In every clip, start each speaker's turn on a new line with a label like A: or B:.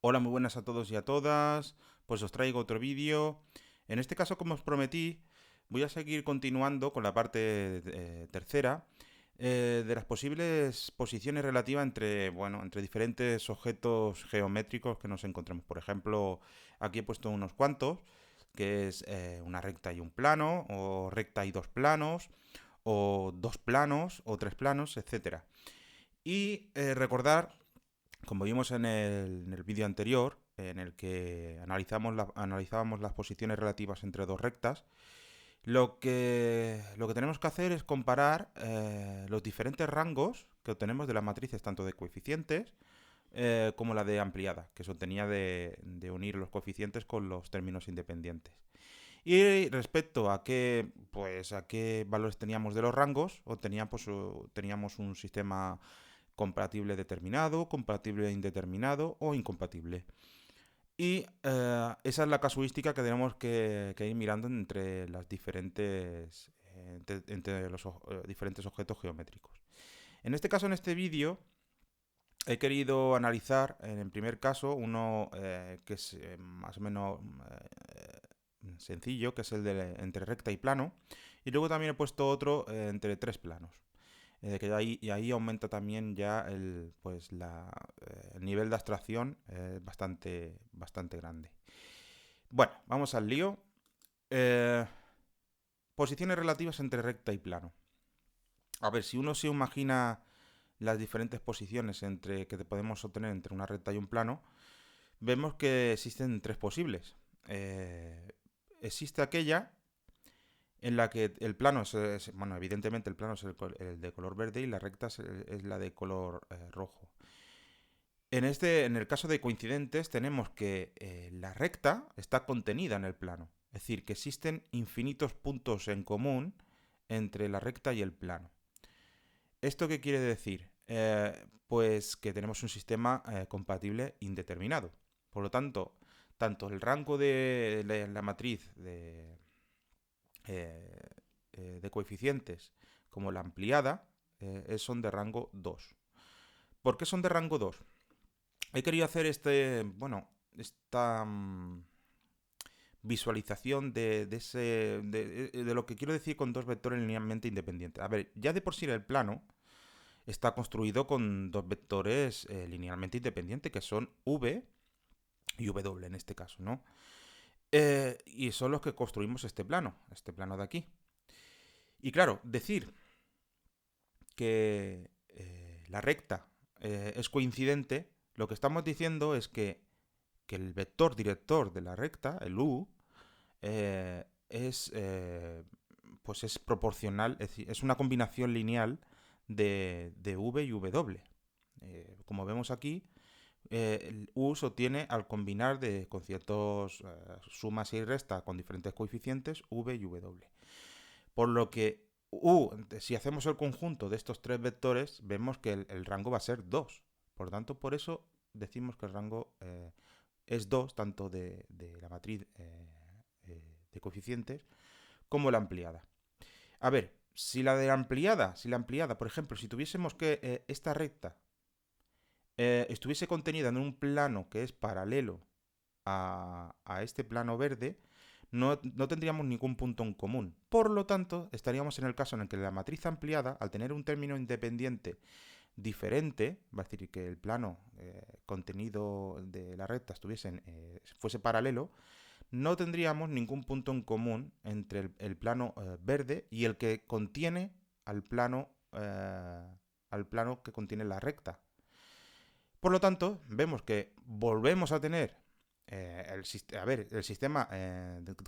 A: Hola, muy buenas a todos y a todas. Pues os traigo otro vídeo. En este caso, como os prometí, voy a seguir continuando con la parte tercera de las posibles posiciones relativas entre diferentes objetos geométricos que nos encontramos. Por ejemplo, aquí he puesto unos cuantos, que es una recta y un plano, o recta y dos planos, o dos planos, o tres planos, etcétera. Y recordar como vimos en el vídeo anterior, en el que analizábamos las posiciones relativas entre dos rectas, lo que tenemos que hacer es comparar los diferentes rangos que obtenemos de las matrices, tanto de coeficientes como la de ampliada, que se obtenía de unir los coeficientes con los términos independientes. Y respecto a qué valores teníamos de los rangos, teníamos un sistema compatible determinado, compatible indeterminado o incompatible. Y esa es la casuística que tenemos que ir mirando entre los diferentes objetos geométricos. En este caso, en este vídeo, he querido analizar, en primer caso, uno que es más o menos sencillo, que es el de entre recta y plano, y luego también he puesto otro entre tres planos. Y ahí aumenta también ya el nivel de abstracción bastante grande. Bueno, vamos al lío. Eh, Posiciones relativas entre recta y plano. A ver, si uno se imagina las diferentes posiciones que podemos obtener entre una recta y un plano, vemos que existen tres posibles. Existe aquella en la que el plano bueno, evidentemente el plano es el de color verde y la recta es la de color rojo. En el caso de coincidentes, tenemos que la recta está contenida en el plano. Es decir, que existen infinitos puntos en común entre la recta y el plano. ¿Esto qué quiere decir? Pues que tenemos un sistema compatible indeterminado. Por lo tanto, tanto el rango de la matriz eh, de coeficientes como la ampliada son de rango 2. ¿Por qué son de rango 2? He querido hacer esta visualización de lo que quiero decir con dos vectores linealmente independientes. A ver, ya de por sí el plano está construido con dos vectores linealmente independientes, que son v y w en este caso, ¿no? Y son los que construimos este plano de aquí. Y claro, decir que la recta es coincidente, lo que estamos diciendo es que el vector director de la recta, el u, es proporcional, es decir, es una combinación lineal de v y w. Como vemos aquí, el u se obtiene al combinar con ciertas sumas y restas con diferentes coeficientes v y w. Por lo que si hacemos el conjunto de estos tres vectores, vemos que el rango va a ser 2. Por lo tanto, por eso decimos que el rango es 2 tanto de la matriz de coeficientes como la ampliada. A ver, si la ampliada, por ejemplo, si tuviésemos que esta recta estuviese contenida en un plano que es paralelo a este plano verde, no tendríamos ningún punto en común. Por lo tanto, estaríamos en el caso en el que la matriz ampliada, al tener un término independiente diferente, va a decir que el plano contenido de la recta fuese paralelo, no tendríamos ningún punto en común entre el plano verde y el que contiene al plano que contiene la recta. Por lo tanto, vemos que volvemos a tener el sistema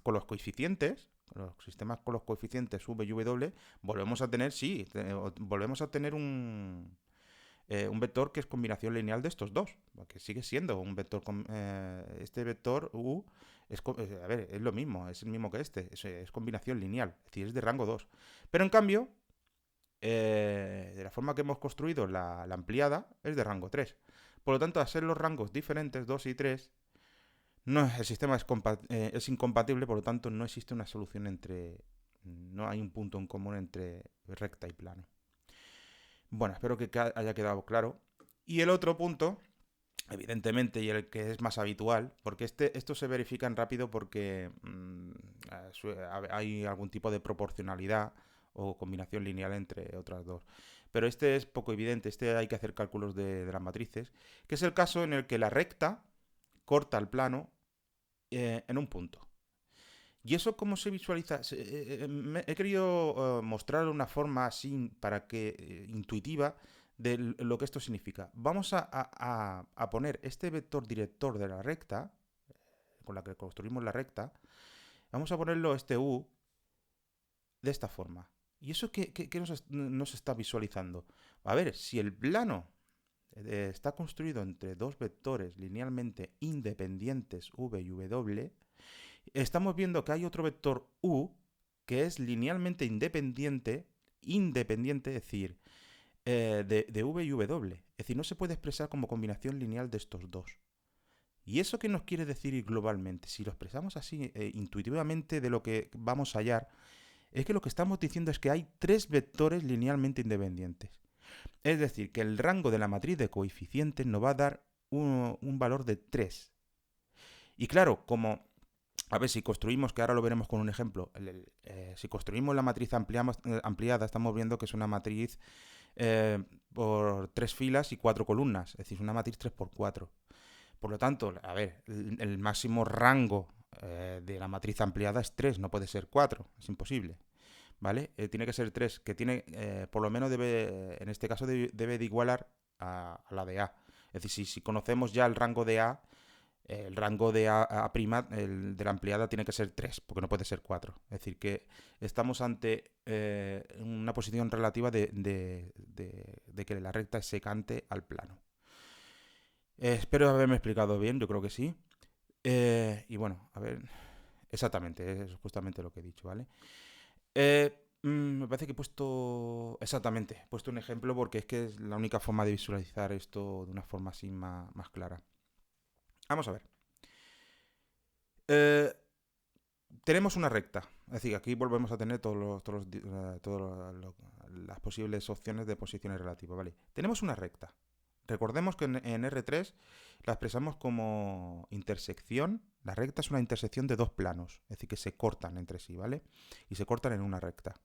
A: con los coeficientes, los sistemas con los coeficientes v y w, volvemos a tener, sí, volvemos a tener un vector que es combinación lineal de estos dos, que sigue siendo un vector, este vector u, es lo mismo, es el mismo que es combinación lineal, es decir, es de rango 2. Pero en cambio, de la forma que hemos construido la ampliada, es de rango 3. Por lo tanto, al ser los rangos diferentes, 2 y 3, el sistema es incompatible, por lo tanto, no existe una solución no hay un punto en común entre recta y plano. Bueno, espero que haya quedado claro. Y el otro punto evidentemente, y el que es más habitual, porque esto se verifican rápido porque hay algún tipo de proporcionalidad o combinación lineal entre otras dos. Pero este es poco evidente, este hay que hacer cálculos de las matrices, que es el caso en el que la recta corta el plano en un punto. ¿Y eso cómo se visualiza? He querido mostrar una forma así para que intuitiva de lo que esto significa. Vamos a poner este vector director de la recta, con la que construimos la recta, vamos a ponerlo este U de esta forma. ¿Y eso qué nos está visualizando? A ver, si el plano está construido entre dos vectores linealmente independientes V y W, estamos viendo que hay otro vector U que es linealmente independiente, es decir, de V y W. Es decir, no se puede expresar como combinación lineal de estos dos. ¿Y eso qué nos quiere decir globalmente? Si lo expresamos así intuitivamente de lo que vamos a hallar, es que lo que estamos diciendo es que hay tres vectores linealmente independientes. Es decir, que el rango de la matriz de coeficientes nos va a dar un valor de 3. Y claro, como a ver, si construimos, que ahora lo veremos con un ejemplo, si construimos la matriz ampliada, estamos viendo que es una matriz por 3 filas y 4 columnas, es decir, una matriz 3 por 4. Por lo tanto, a ver, el máximo rango de la matriz ampliada es 3, no puede ser 4, es imposible. ¿Vale? Tiene que ser 3, que tiene, por lo menos en este caso debe de igualar a la de A. Es decir, si conocemos ya el rango de A, el rango de A', de la ampliada, tiene que ser 3, porque no puede ser 4. Es decir, que estamos ante una posición relativa de que la recta es secante al plano. Espero haberme explicado bien, yo creo que sí. Y bueno, a ver, exactamente, es justamente lo que he dicho, ¿vale? Me parece que he puesto, exactamente, he puesto un ejemplo porque es que es la única forma de visualizar esto de una forma así más clara. Vamos a ver. Eh, Tenemos una recta. Es decir, aquí volvemos a tener las posibles opciones de posiciones relativas. ¿Vale? Tenemos una recta. Recordemos que en R3 la expresamos como intersección. La recta es una intersección de dos planos, es decir, que se cortan entre sí, ¿vale? Y se cortan en una recta.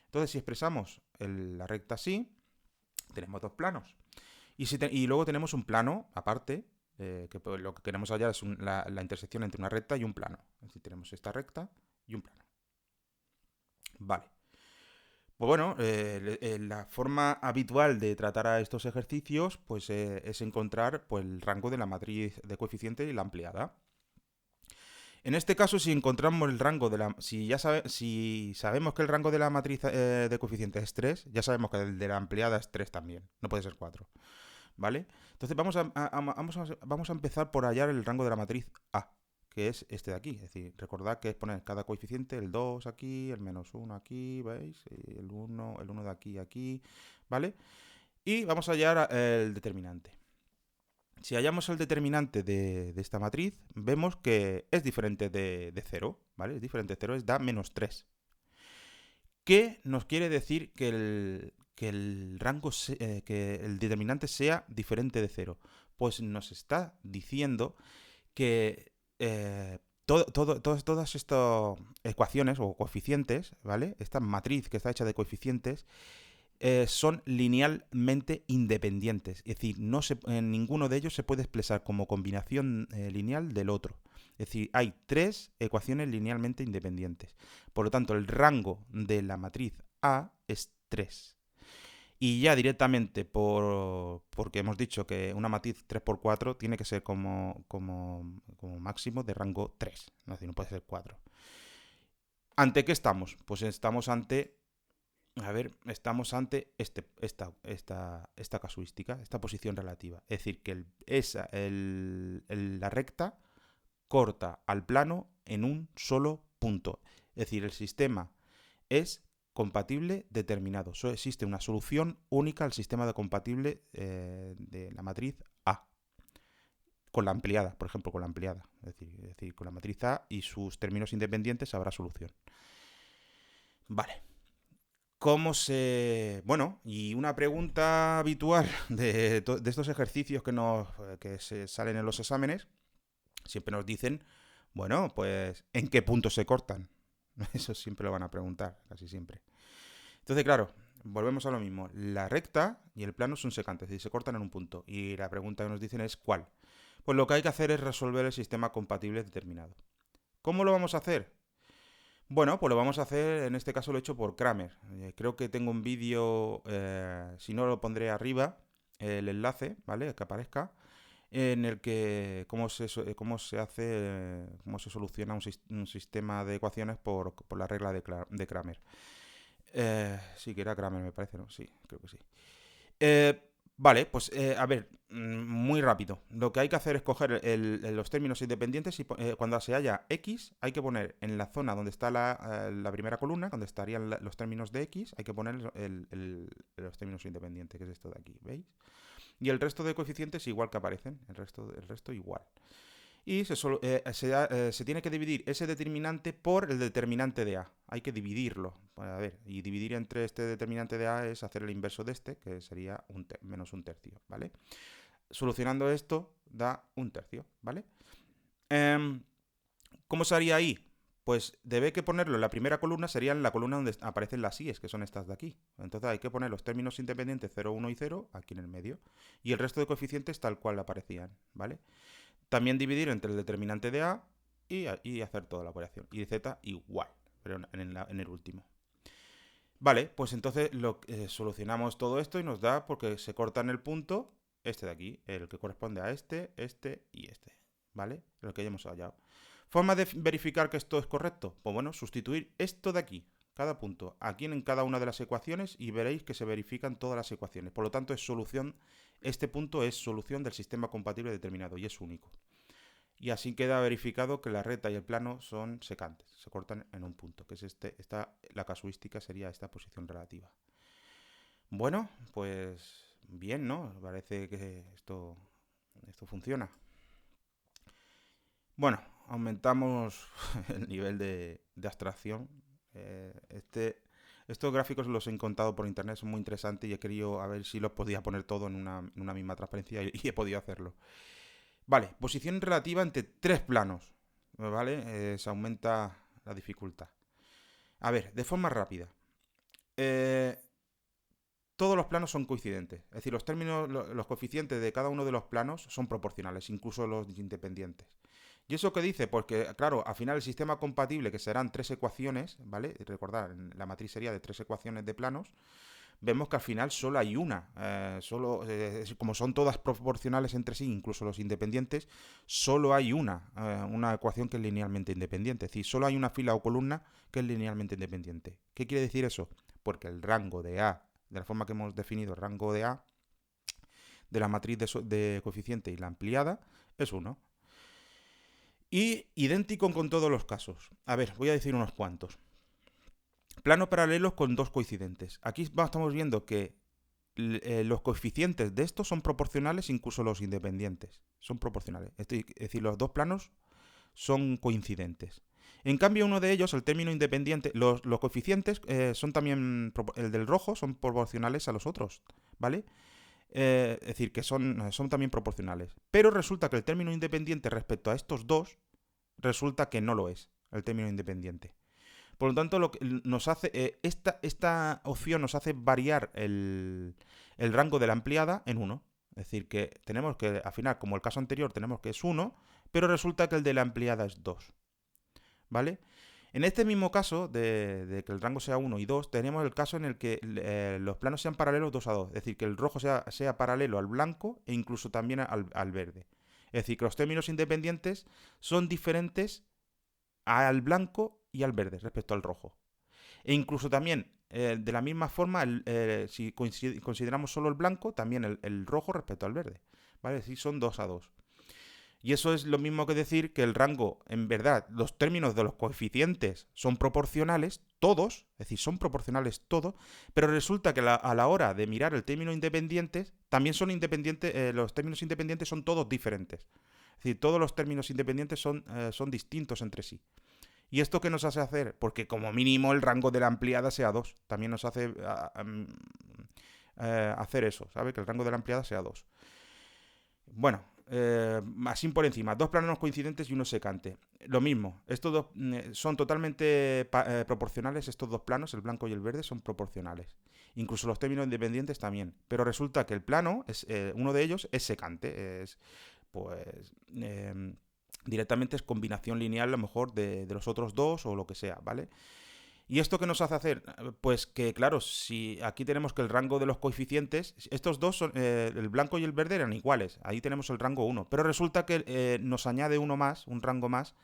A: Entonces, si expresamos la recta así, tenemos dos planos. Y luego tenemos un plano aparte, que pues, lo que queremos hallar es la intersección entre una recta y un plano. Es decir, tenemos esta recta y un plano. Vale. Pues bueno, la forma habitual de tratar a estos ejercicios pues, es encontrar pues, el rango de la matriz de coeficiente y la ampliada. En este caso, si encontramos el rango de la... Si sabemos que el rango de la matriz de coeficiente es 3, ya sabemos que el de la ampliada es 3 también, no puede ser 4. ¿Vale? Entonces vamos a empezar por hallar el rango de la matriz A, que es este de aquí. Es decir, recordad que es poner cada coeficiente, el 2 aquí, el -1 aquí, ¿veis? El 1 de aquí, ¿vale? Y vamos a hallar el determinante. Si hallamos el determinante de esta matriz, vemos que es diferente de 0, ¿vale? Es diferente de 0, da -3. ¿Qué nos quiere decir que que el determinante sea diferente de 0? Pues nos está diciendo que todas estas ecuaciones o coeficientes, ¿vale? Esta matriz que está hecha de coeficientes son linealmente independientes. Es decir, ninguno de ellos se puede expresar como combinación lineal del otro. Es decir, hay tres ecuaciones linealmente independientes. Por lo tanto, el rango de la matriz A es 3. Y ya directamente, porque hemos dicho que una matriz 3 por 4 tiene que ser como máximo de rango 3. Es decir, no puede ser 4. ¿Ante qué estamos? Pues estamos ante esta casuística, esta posición relativa. Es decir, que la recta corta al plano en un solo punto. Es decir, el sistema es compatible determinado. Solo existe una solución única al sistema de compatible de la matriz A. Con la ampliada, por ejemplo, con la ampliada. Es decir, con la matriz A y sus términos independientes habrá solución. Vale. Bueno, y una pregunta habitual de estos ejercicios que se salen en los exámenes, siempre nos dicen, bueno, pues, ¿en qué punto se cortan? Eso siempre lo van a preguntar, casi siempre. Entonces, claro, volvemos a lo mismo. La recta y el plano son secantes, es decir, se cortan en un punto. Y la pregunta que nos dicen es ¿cuál? Pues lo que hay que hacer es resolver el sistema compatible determinado. ¿Cómo lo vamos a hacer? Bueno, pues lo vamos a hacer, en este caso lo he hecho por Kramer. Creo que tengo un vídeo, si no lo pondré arriba, el enlace, ¿vale? Que aparezca, en el que cómo se hace, cómo se soluciona un sistema de ecuaciones por la regla de Kramer. Sí, que era Kramer, me parece, ¿no? Sí, creo que sí. Eh, vale, pues a ver, muy rápido. Lo que hay que hacer es coger los términos independientes y cuando se haya x, hay que poner en la zona donde está la primera columna, donde estarían los términos de x, hay que poner los términos independientes, que es esto de aquí, ¿veis? Y el resto de coeficientes igual que aparecen, el resto igual. Y se tiene que dividir ese determinante por el determinante de A. Hay que dividirlo. A ver, y dividir entre este determinante de A es hacer el inverso de este, que sería menos un tercio, ¿vale? Solucionando esto da un tercio, ¿vale? ¿Cómo se haría ahí? Pues debe que ponerlo en la primera columna, sería en la columna donde aparecen las i's, que son estas de aquí. Entonces hay que poner los términos independientes 0, 1 y 0 aquí en el medio. Y el resto de coeficientes tal cual aparecían, ¿vale? También dividir entre el determinante de A y hacer toda la operación. Y de Z igual, pero en el último. Vale, pues entonces solucionamos todo esto y nos da, porque se corta en el punto, este de aquí, el que corresponde a este y este. ¿Vale? Lo que ya hemos hallado. ¿Forma de verificar que esto es correcto? Pues bueno, sustituir esto de aquí, cada punto, aquí en cada una de las ecuaciones y veréis que se verifican todas las ecuaciones. Por lo tanto, este punto es solución del sistema compatible determinado y es único. Y así queda verificado que la recta y el plano son secantes, se cortan en un punto, que es la casuística sería esta posición relativa. Bueno, pues bien, ¿no? Parece que esto funciona. Bueno, aumentamos el nivel de abstracción. Estos gráficos los he encontrado por internet, son muy interesantes y he querido a ver si los podía poner todo en una misma transparencia y he podido hacerlo. Vale, posición relativa entre tres planos, ¿vale? Se aumenta la dificultad. A ver, de forma rápida. Todos los planos son coincidentes, es decir, los coeficientes de cada uno de los planos son proporcionales, incluso los independientes. ¿Y eso qué dice? Pues que, claro, al final el sistema compatible, que serán tres ecuaciones, ¿vale? Recordad, la matriz sería de tres ecuaciones de planos, vemos que al final solo hay una. Como son todas proporcionales entre sí, incluso los independientes, solo hay una ecuación que es linealmente independiente. Es decir, solo hay una fila o columna que es linealmente independiente. ¿Qué quiere decir eso? Porque el rango de A, de la forma que hemos definido el rango de A, de la matriz de coeficiente y la ampliada, es 1. Y idéntico con todos los casos. A ver, voy a decir unos cuantos. Plano paralelos con dos coincidentes. Aquí estamos viendo que los coeficientes de estos son proporcionales, incluso los independientes. Son proporcionales. Es decir, los dos planos son coincidentes. En cambio, uno de ellos, el término independiente, los coeficientes son también, el del rojo, son proporcionales a los otros, ¿vale? Es decir, que son también proporcionales. Pero resulta que el término independiente respecto a estos dos, resulta que no lo es, el término independiente. Por lo tanto, nos hace, esta opción nos hace variar el rango de la ampliada en 1. Es decir, que tenemos que, al final, como el caso anterior, tenemos que es 1, pero resulta que el de la ampliada es 2. ¿Vale? En este mismo caso, de que el rango sea 1 y 2, tenemos el caso en el que los planos sean paralelos 2 a 2. Es decir, que el rojo sea paralelo al blanco e incluso también al verde. Es decir, que los términos independientes son diferentes al blanco y al verde respecto al rojo. E incluso también, de la misma forma, si consideramos solo el blanco, también el rojo respecto al verde. ¿Vale? Es decir, son 2 a 2. Y eso es lo mismo que decir que el rango, en verdad, los términos de los coeficientes son proporcionales, todos, es decir, son proporcionales todos, pero resulta que a la hora de mirar el término independiente, también son independientes, los términos independientes son todos diferentes. Es decir, todos los términos independientes son distintos entre sí. ¿Y esto qué nos hace hacer? Porque como mínimo el rango de la ampliada sea 2. También nos hace hacer eso, ¿sabe? Que el rango de la ampliada sea 2. Bueno, así por encima, dos planos coincidentes y uno secante. Lo mismo, estos dos son totalmente proporcionales, estos dos planos, el blanco y el verde, son proporcionales. Incluso los términos independientes también. Pero resulta que el plano, uno de ellos, es secante. Pues, directamente es combinación lineal, a lo mejor, de los otros dos o lo que sea, ¿vale? ¿Y esto qué nos hace hacer? Pues que, claro, si aquí tenemos que el rango de los coeficientes, estos dos, el blanco y el verde eran iguales, ahí tenemos el rango 1, pero resulta que nos añade uno más, un rango más,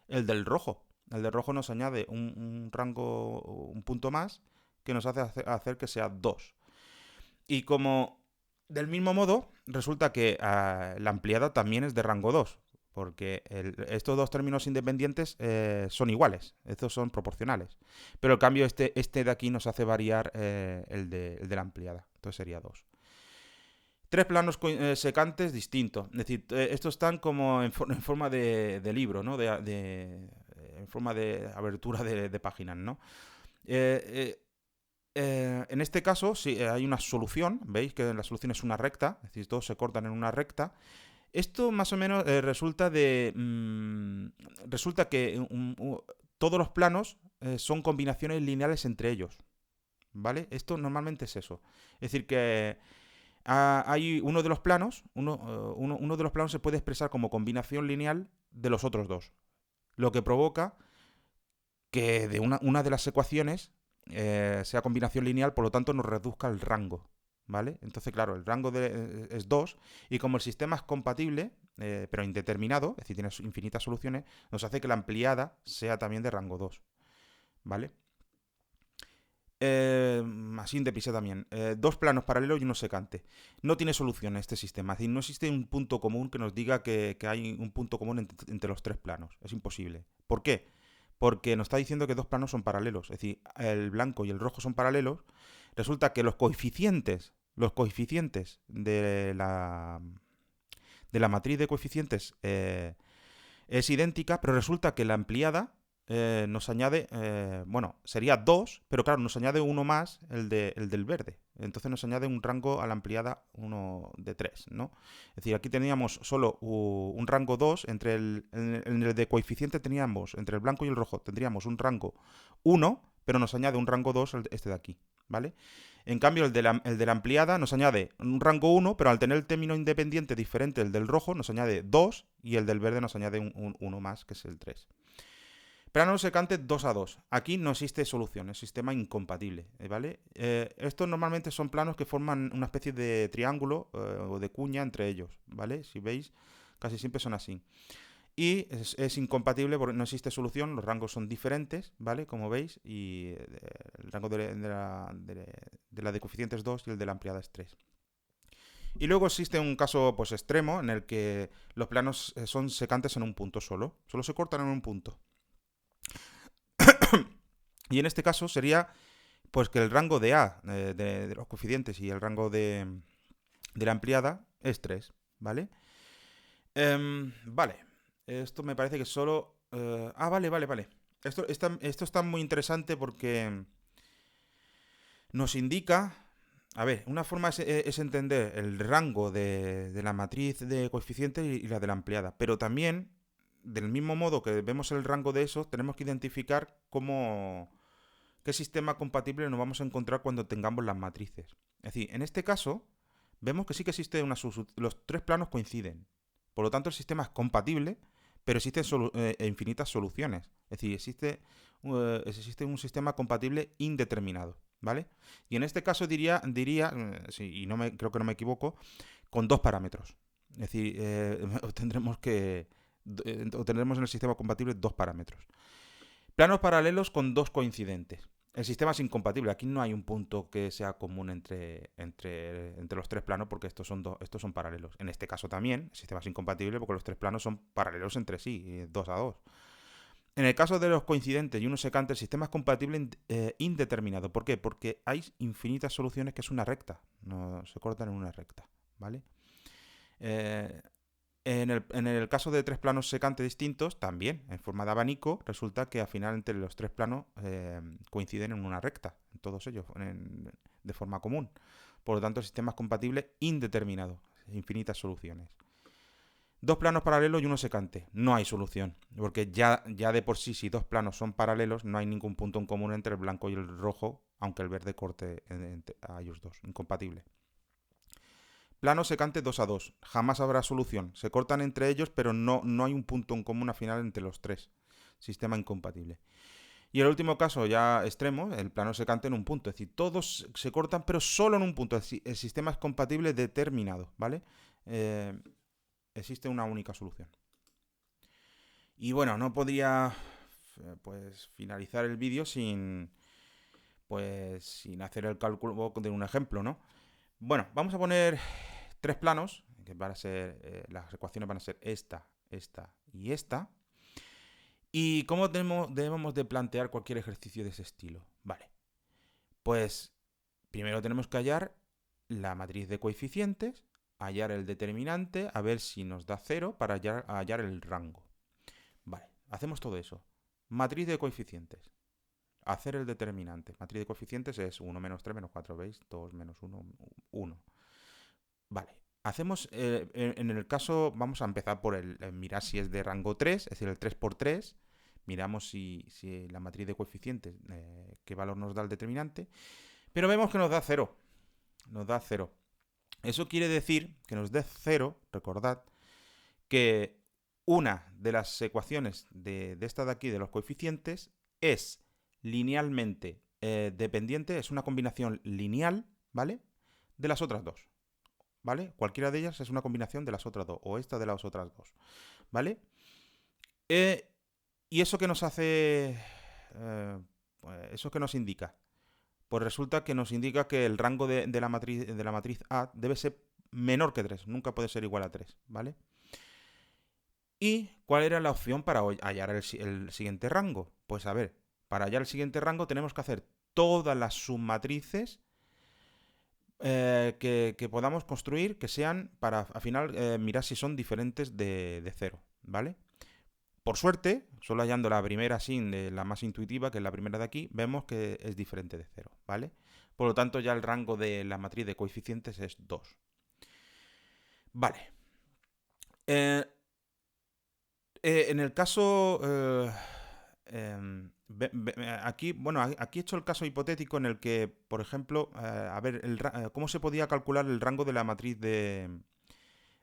A: el del rojo. El del rojo nos añade un rango, un punto más, que nos hace hacer que sea 2. Y como del mismo modo, resulta que la ampliada también es de rango 2, porque estos dos términos independientes son iguales, estos son proporcionales. Pero el cambio este de aquí nos hace variar el de la ampliada, entonces sería 2. Tres planos secantes distintos, es decir, estos están como en forma de libro, ¿no? En forma de abertura de páginas, ¿no? Eh, en este caso, si hay una solución, veis que la solución es una recta, es decir, todos se cortan en una recta. Esto más o menos resulta que todos los planos son combinaciones lineales entre ellos, ¿vale? Esto normalmente es eso. Es decir, que hay uno de los planos, uno de los planos se puede expresar como combinación lineal de los otros dos, lo que provoca que de una de las ecuaciones sea combinación lineal, por lo tanto nos reduzca el rango, ¿vale? Entonces, claro, el rango es 2 y como el sistema es compatible, pero indeterminado, es decir, tiene infinitas soluciones, nos hace que la ampliada sea también de rango 2, ¿vale? Así de pisa también. Dos planos paralelos y uno secante. No tiene solución este sistema. Es decir, no existe un punto común que nos diga que hay un punto común entre los tres planos. Es imposible. ¿Por qué? Porque nos está diciendo que dos planos son paralelos. Es decir, el blanco y el rojo son paralelos. Resulta que los coeficientes de la matriz de coeficientes es idéntica, pero resulta que la ampliada nos añade, bueno, sería 2, pero claro, nos añade uno más, el del verde. Entonces nos añade un rango a la ampliada 1 de 3, ¿no? Es decir, aquí teníamos solo un rango 2, en el de coeficiente teníamos, entre el blanco y el rojo, tendríamos un rango 1, pero nos añade un rango 2 este de aquí, ¿vale? En cambio, el de la ampliada nos añade un rango 1, pero al tener el término independiente diferente, el del rojo nos añade 2 y el del verde nos añade un 1 más, que es el 3. Plano secante 2 a 2. Aquí no existe solución, es sistema incompatible, ¿vale? Estos normalmente son planos que forman una especie de triángulo o de cuña entre ellos, ¿vale? Si veis, casi siempre son así. Y es incompatible porque no existe solución, los rangos son diferentes, ¿vale? Como veis, y el rango de coeficientes es 2 y el de la ampliada es 3. Y luego existe un caso pues extremo en el que los planos son secantes en un punto solo se cortan en un punto. Y en este caso sería pues que el rango de A de los coeficientes y el rango de la ampliada es 3, ¿vale? Vale, esto me parece que solo... vale. Esto está muy interesante porque nos indica... A ver, una forma es entender el rango de la matriz de coeficientes y la de la ampliada, pero también, del mismo modo que vemos el rango de esos, tenemos que identificar qué sistema compatible nos vamos a encontrar cuando tengamos las matrices. Es decir, en este caso, vemos que sí que existe los tres planos coinciden. Por lo tanto, el sistema es compatible, pero existen infinitas soluciones. Es decir, existe un sistema compatible indeterminado, ¿vale? Y en este caso diría sí, y creo que no me equivoco, con dos parámetros. Es decir, obtendremos en el sistema compatible dos parámetros. Planos paralelos con dos coincidentes. El sistema es incompatible. Aquí no hay un punto que sea común entre los tres planos porque estos son paralelos. En este caso también, el sistema es incompatible porque los tres planos son paralelos entre sí, 2 a 2. En el caso de los coincidentes y uno secante, el sistema es compatible indeterminado. ¿Por qué? Porque hay infinitas soluciones que es una recta. No se cortan en una recta, ¿vale? En el caso de tres planos secantes distintos, también, en forma de abanico, resulta que al final entre los tres planos coinciden en una recta, en todos ellos, de forma común. Por lo tanto, el sistema es compatible indeterminado, infinitas soluciones. Dos planos paralelos y uno secante. No hay solución, porque ya de por sí, si dos planos son paralelos, no hay ningún punto en común entre el blanco y el rojo, aunque el verde corte a ellos dos. Incompatible. Plano secante 2 a 2. Jamás habrá solución. Se cortan entre ellos, pero no hay un punto en común al final entre los tres. Sistema incompatible. Y el último caso ya extremo, el plano secante en un punto. Es decir, todos se cortan, pero solo en un punto. Es decir, el sistema es compatible determinado, ¿vale? Existe una única solución. Y bueno, no podría pues finalizar el vídeo sin hacer el cálculo de un ejemplo, ¿no? Bueno, vamos a poner tres planos, que van a ser, las ecuaciones van a ser esta, esta y esta. ¿Y cómo debemos de plantear cualquier ejercicio de ese estilo? Vale, pues primero tenemos que hallar la matriz de coeficientes, hallar el determinante, a ver si nos da 0 para hallar el rango. Vale, hacemos todo eso. Matriz de coeficientes. Hacer el determinante. Matriz de coeficientes es 1 menos 3 menos 4, ¿veis? 2 menos 1, 1. Vale, hacemos, en el caso, vamos a empezar por mirar si es de rango 3, es decir, el 3 por 3. Miramos si la matriz de coeficientes, qué valor nos da el determinante. Pero vemos que nos da 0. Nos da 0. Eso quiere decir que nos dé 0, recordad, que una de las ecuaciones de esta de aquí, de los coeficientes, es linealmente dependiente, es una combinación lineal, ¿vale? De las otras dos, ¿vale? Cualquiera de ellas es una combinación de las otras dos, o esta de las otras dos, ¿vale? ¿Y eso qué nos hace? ¿Eso qué nos indica? Pues resulta que nos indica que el rango de la matriz A debe ser menor que 3, nunca puede ser igual a 3, ¿vale? ¿Y cuál era la opción para hallar el siguiente rango? Pues a ver, para hallar el siguiente rango tenemos que hacer todas las submatrices que podamos construir que sean para al final mirar si son diferentes de 0, ¿vale? Por suerte, solo hallando la primera sin de la más intuitiva, que es la primera de aquí, vemos que es diferente de 0, ¿vale? Por lo tanto, ya el rango de la matriz de coeficientes es 2. Vale. En el caso... aquí, bueno, aquí he hecho el caso hipotético en el que, por ejemplo, a ver, cómo se podía calcular el rango de la matriz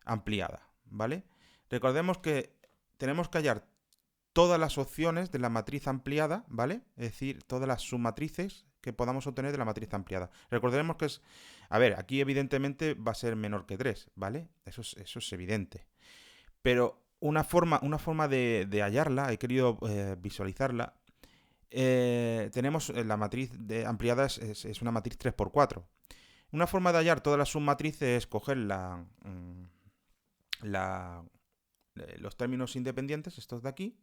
A: ampliada, ¿vale? Recordemos que tenemos que hallar todas las opciones de la matriz ampliada, ¿vale? Es decir, todas las submatrices que podamos obtener de la matriz ampliada. Recordemos que es... A ver, aquí evidentemente va a ser menor que 3, ¿vale? Eso es evidente. Pero una forma de hallarla, he querido visualizarla. Tenemos la matriz ampliada, es una matriz 3x4. Una forma de hallar todas las submatrices es coger los términos independientes, estos de aquí,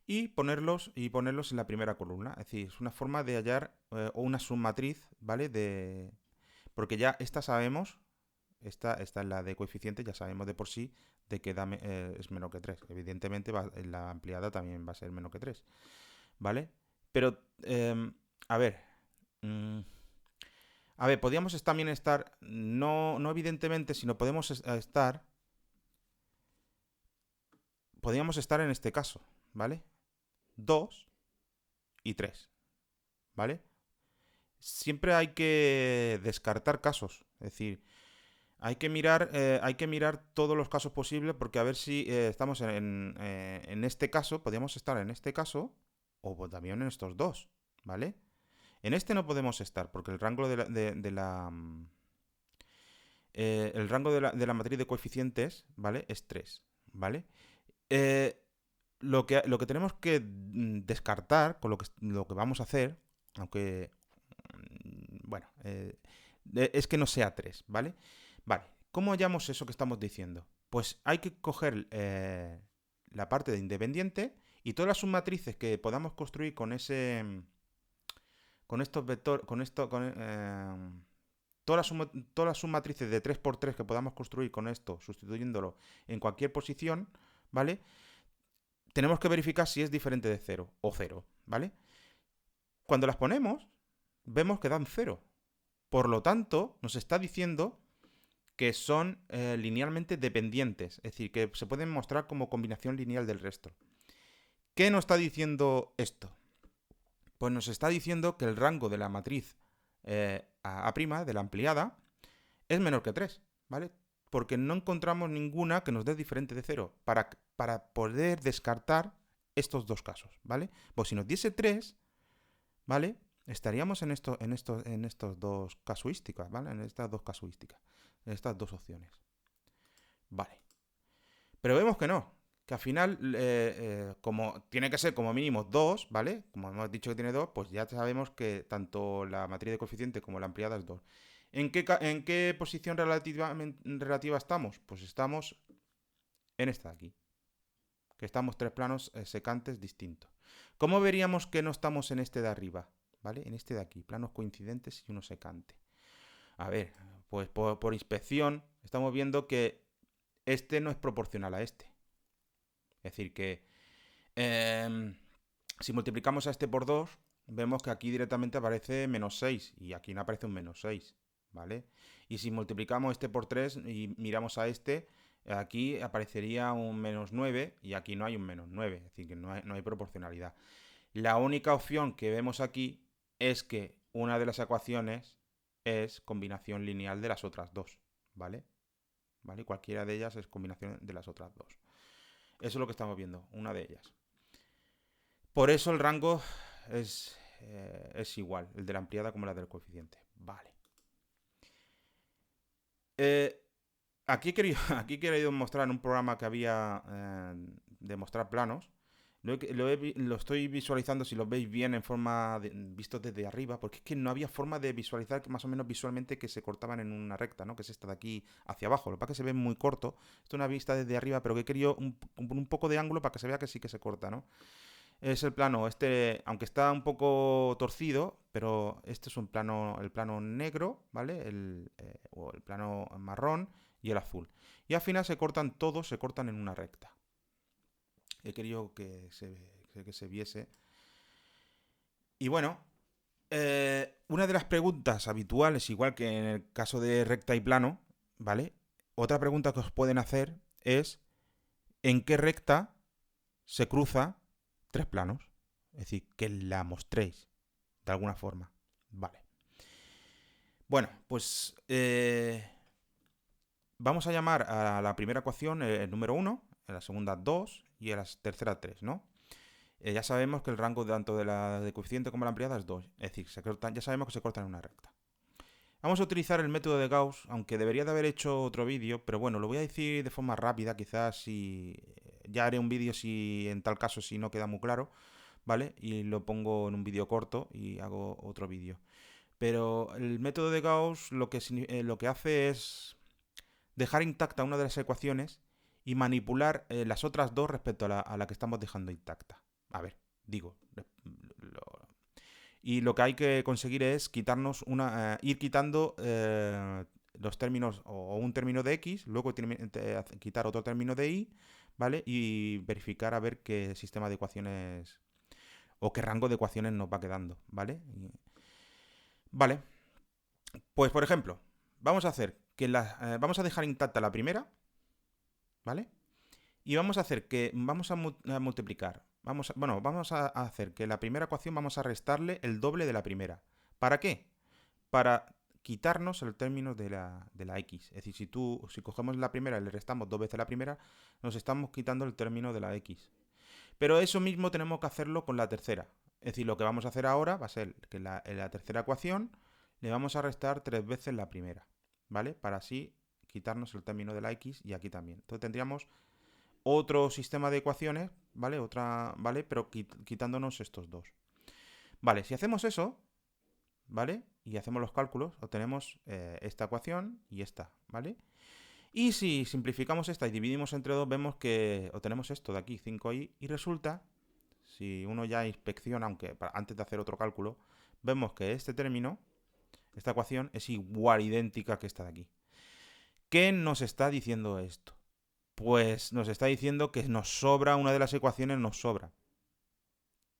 A: y ponerlos en la primera columna. Es decir, es una forma de hallar una submatriz, ¿vale? Porque ya esta sabemos, esta es la de coeficiente, ya sabemos de por sí de que es menor que 3. Evidentemente la ampliada también va a ser menor que 3, ¿vale? Pero, a ver, podríamos también estar, no evidentemente, sino podríamos estar en este caso, ¿vale? 2 y 3, ¿vale? Siempre hay que descartar casos, es decir, hay que mirar todos los casos posibles porque a ver si estamos en este caso, podríamos estar en este caso o también en estos dos, ¿vale? En este no podemos estar porque el rango el rango de la matriz de coeficientes, ¿vale? Es 3, ¿vale? Eh, lo que tenemos que descartar con lo que vamos a hacer, aunque, bueno, es que no sea 3, ¿vale? Vale, ¿cómo hallamos eso que estamos diciendo? Pues hay que coger la parte de independiente y todas las submatrices que podamos construir con estos vectores, todas las submatrices de 3×3 que podamos construir con esto, sustituyéndolo en cualquier posición, ¿vale? Tenemos que verificar si es diferente de 0 o 0, ¿vale? Cuando las ponemos, vemos que dan 0. Por lo tanto, nos está diciendo que son linealmente dependientes, es decir, que se pueden mostrar como combinación lineal del resto. ¿Qué nos está diciendo esto? Pues nos está diciendo que el rango de la matriz A', de la ampliada, es menor que 3, ¿vale? Porque no encontramos ninguna que nos dé diferente de 0 para poder descartar estos dos casos, ¿vale? Pues si nos diese 3, ¿vale? Estaríamos en estos dos casuísticas, ¿vale? En estas dos casuísticas, en estas dos opciones. Vale. Pero vemos que no, que al final, como tiene que ser como mínimo 2, ¿vale? Como hemos dicho que tiene 2, pues ya sabemos que tanto la matriz de coeficiente como la ampliada es 2. ¿En qué posición relativa estamos? Pues estamos en esta de aquí, que estamos tres planos secantes distintos. ¿Cómo veríamos que no estamos en este de arriba? ¿Vale? En este de aquí, planos coincidentes y uno secante. A ver, pues por inspección estamos viendo que este no es proporcional a este. Es decir, que si multiplicamos a este por 2, vemos que aquí directamente aparece menos 6 y aquí no aparece un menos 6, ¿vale? Y si multiplicamos este por 3 y miramos a este, aquí aparecería un menos 9 y aquí no hay un menos 9, es decir, que no hay proporcionalidad. La única opción que vemos aquí es que una de las ecuaciones es combinación lineal de las otras dos, ¿vale? ¿Vale? Cualquiera de ellas es combinación de las otras dos. Eso es lo que estamos viendo, una de ellas. Por eso el rango es igual, el de la ampliada como la del coeficiente. Vale. Aquí he querido mostrar un programa que había de mostrar planos. Lo estoy visualizando, si lo veis bien, en forma visto desde arriba, porque es que no había forma de visualizar que más o menos visualmente que se cortaban en una recta, ¿no? Que es esta de aquí hacia abajo. Lo que pasa es que se ve muy corto. Esto es una vista desde arriba, pero que he querido un poco de ángulo para que se vea que sí que se corta, ¿no? Es el plano, aunque está un poco torcido, pero este es el plano negro, ¿vale? O el plano marrón y el azul. Y al final todos se cortan en una recta. He querido que se viese. Y bueno, una de las preguntas habituales, igual que en el caso de recta y plano, ¿vale? Otra pregunta que os pueden hacer es ¿en qué recta se cruza tres planos? Es decir, que la mostréis de alguna forma. Vale. Bueno, pues vamos a llamar a la primera ecuación el número 1, a la segunda 2 y a la tercera 3, ¿no? Ya sabemos que el rango tanto de la de coeficiente como la ampliada es 2. Es decir, ya sabemos que se cortan en una recta. Vamos a utilizar el método de Gauss, aunque debería de haber hecho otro vídeo, pero bueno, lo voy a decir de forma rápida, quizás si ya haré un vídeo si en tal caso si no queda muy claro, ¿vale? Y lo pongo en un vídeo corto y hago otro vídeo. Pero el método de Gauss lo que hace es dejar intacta una de las ecuaciones y manipular las otras dos respecto a la que estamos dejando intacta. A ver, digo. Y lo que hay que conseguir es ir quitando los términos o un término de x, luego quitar otro término de y, ¿vale? Y verificar a ver qué sistema de ecuaciones o qué rango de ecuaciones nos va quedando, ¿vale? Vale. Pues por ejemplo, vamos a hacer vamos a dejar intacta la primera, ¿vale? Y vamos a hacer que vamos a multiplicar. Vamos a hacer que la primera ecuación vamos a restarle el doble de la primera. ¿Para qué? Para quitarnos el término de la x. Es decir, si cogemos la primera y le restamos dos veces la primera, nos estamos quitando el término de la x. Pero eso mismo tenemos que hacerlo con la tercera. Es decir, lo que vamos a hacer ahora va a ser que en la tercera ecuación le vamos a restar 3 veces la primera, ¿vale? Para así quitarnos el término de la x y aquí también. Entonces tendríamos otro sistema de ecuaciones, ¿vale? ¿vale? Pero quitándonos estos dos. Vale, si hacemos eso, ¿vale? Y hacemos los cálculos, obtenemos esta ecuación y esta, ¿vale? Y si simplificamos esta y dividimos entre 2, vemos que obtenemos esto de aquí, 5i, y resulta, si uno ya inspecciona, aunque antes de hacer otro cálculo, vemos que este término esta ecuación es igual, idéntica que esta de aquí. ¿Qué nos está diciendo esto? Pues nos está diciendo que nos sobra, una de las ecuaciones nos sobra.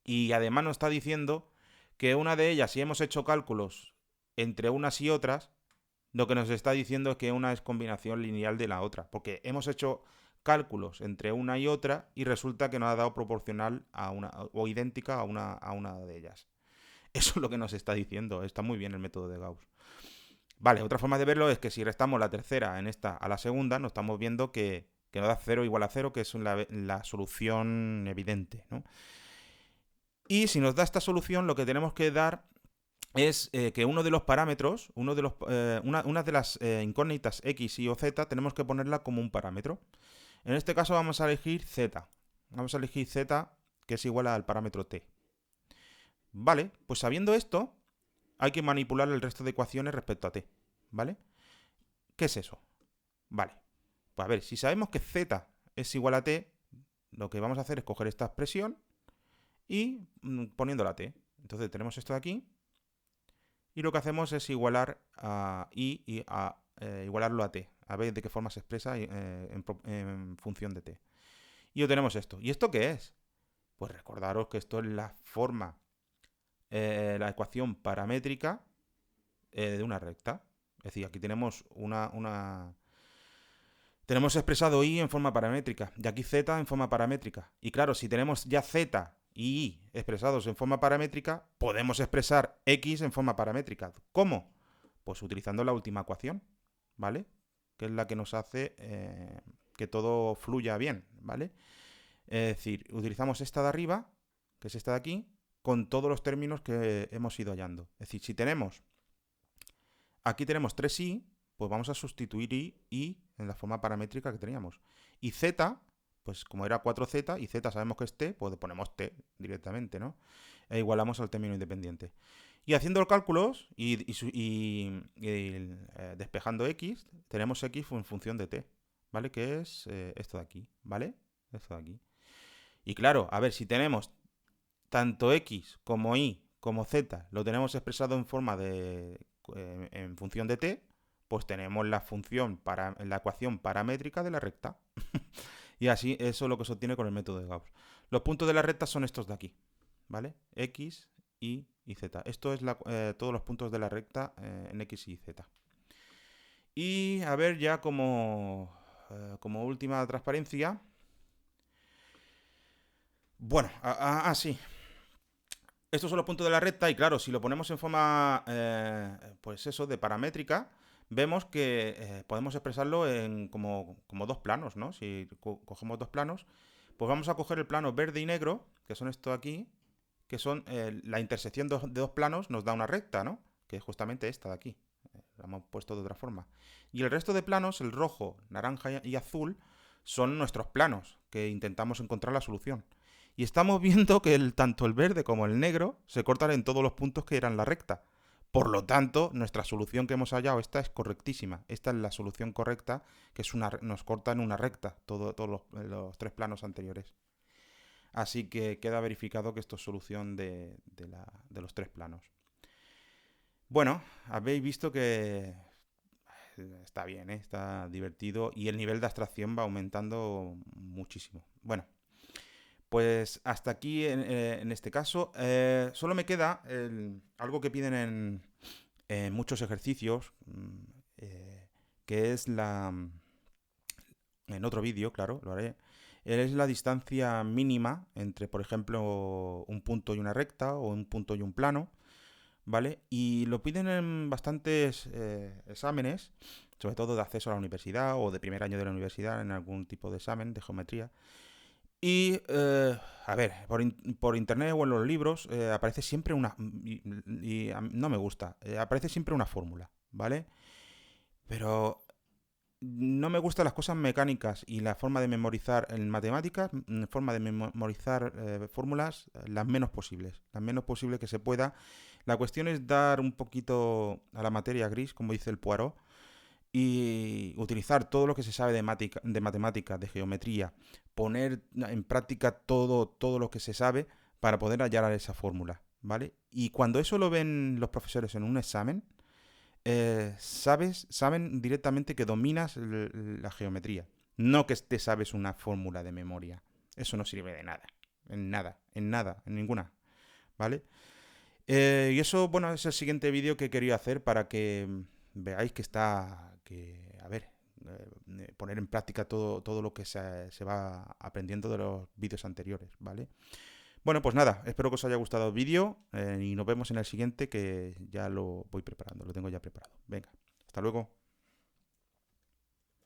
A: Y además nos está diciendo que una de ellas, si hemos hecho cálculos entre unas y otras, lo que nos está diciendo es que una es combinación lineal de la otra. Porque hemos hecho cálculos entre una y otra y resulta que nos ha dado proporcional a una, o idéntica a una de ellas. Eso es lo que nos está diciendo. Está muy bien el método de Gauss. Vale, otra forma de verlo es que si restamos la tercera en esta a la segunda, nos estamos viendo que nos da 0 igual a 0, que es la solución evidente, ¿no? Y si nos da esta solución, lo que tenemos que dar es que uno de los parámetros, una de las incógnitas x, y o z, tenemos que ponerla como un parámetro. En este caso vamos a elegir z. Vamos a elegir z, que es igual al parámetro t. Vale, pues sabiendo esto, hay que manipular el resto de ecuaciones respecto a t. ¿Vale? ¿Qué es eso? Vale, pues a ver, si sabemos que z es igual a t, lo que vamos a hacer es coger esta expresión y poniéndola a t. Entonces tenemos esto de aquí y lo que hacemos es igualar a i y igualarlo a t, a ver de qué forma se expresa en función de t. Y obtenemos esto. ¿Y esto qué es? Pues recordaros que esto es la forma, la ecuación paramétrica de una recta. Es decir, aquí tenemos tenemos expresado i en forma paramétrica y aquí z en forma paramétrica. Y claro, si tenemos ya z y i expresados en forma paramétrica, podemos expresar x en forma paramétrica. ¿Cómo? Pues utilizando la última ecuación, ¿vale? Que es la que nos hace que todo fluya bien, ¿vale? Es decir, utilizamos esta de arriba, que es esta de aquí, con todos los términos que hemos ido hallando. Es decir, si tenemos, aquí tenemos 3i, pues vamos a sustituir i en la forma paramétrica que teníamos. Y z, pues como era 4z y z sabemos que es t, pues ponemos t directamente, ¿no? E igualamos al término independiente. Y haciendo los cálculos y despejando x, tenemos x en función de t, ¿vale? Que es esto de aquí, ¿vale? Esto de aquí. Y claro, a ver, si tenemos tanto x como y como z, lo tenemos expresado en forma en función de t, pues tenemos la función la ecuación paramétrica de la recta. Y así eso es lo que se obtiene con el método de Gauss. Los puntos de la recta son estos de aquí, ¿vale? X, Y y Z. Esto es todos los puntos de la recta en X y Z. Y a ver ya como última transparencia. Bueno, sí. Estos son los puntos de la recta y claro, si lo ponemos en forma, pues eso, de paramétrica, vemos que podemos expresarlo en como dos planos, ¿no? Si cogemos dos planos, pues vamos a coger el plano verde y negro, que son esto aquí, que son la intersección de dos planos nos da una recta, ¿no? Que es justamente esta de aquí. La hemos puesto de otra forma. Y el resto de planos, el rojo, naranja y azul, son nuestros planos, que intentamos encontrar la solución. Y estamos viendo que tanto el verde como el negro se cortan en todos los puntos que eran la recta. Por lo tanto, nuestra solución que hemos hallado, esta es correctísima. Esta es la solución correcta, que nos corta en una recta todos los tres planos anteriores. Así que queda verificado que esto es solución de los tres planos. Bueno, habéis visto que está bien, ¿eh? Está divertido y el nivel de abstracción va aumentando muchísimo. Bueno, pues hasta aquí en este caso. Solo me queda algo que piden en muchos ejercicios, que es en otro vídeo, claro, lo haré. Es la distancia mínima entre, por ejemplo, un punto y una recta o un punto y un plano, ¿vale? Y lo piden en bastantes exámenes, sobre todo de acceso a la universidad o de primer año de la universidad, en algún tipo de examen de geometría. Y, a ver, por internet o en los libros aparece siempre no me gusta, aparece siempre una fórmula, ¿vale? Pero no me gustan las cosas mecánicas y la forma de memorizar en matemáticas, forma de memorizar fórmulas, las menos posibles que se pueda. La cuestión es dar un poquito a la materia gris, como dice el Poirot, y utilizar todo lo que se sabe de matemáticas, de geometría, poner en práctica todo lo que se sabe para poder hallar esa fórmula, ¿vale? Y cuando eso lo ven los profesores en un examen, saben directamente que dominas la geometría, no que te sabes una fórmula de memoria. Eso no sirve de nada, en nada, en ninguna, ¿vale? Y eso, bueno, es el siguiente vídeo que quería hacer para que veáis que a ver, poner en práctica todo lo que se va aprendiendo de los vídeos anteriores, ¿vale? Bueno, pues nada, espero que os haya gustado el vídeo y nos vemos en el siguiente que ya lo voy preparando, lo tengo ya preparado. Venga, hasta luego.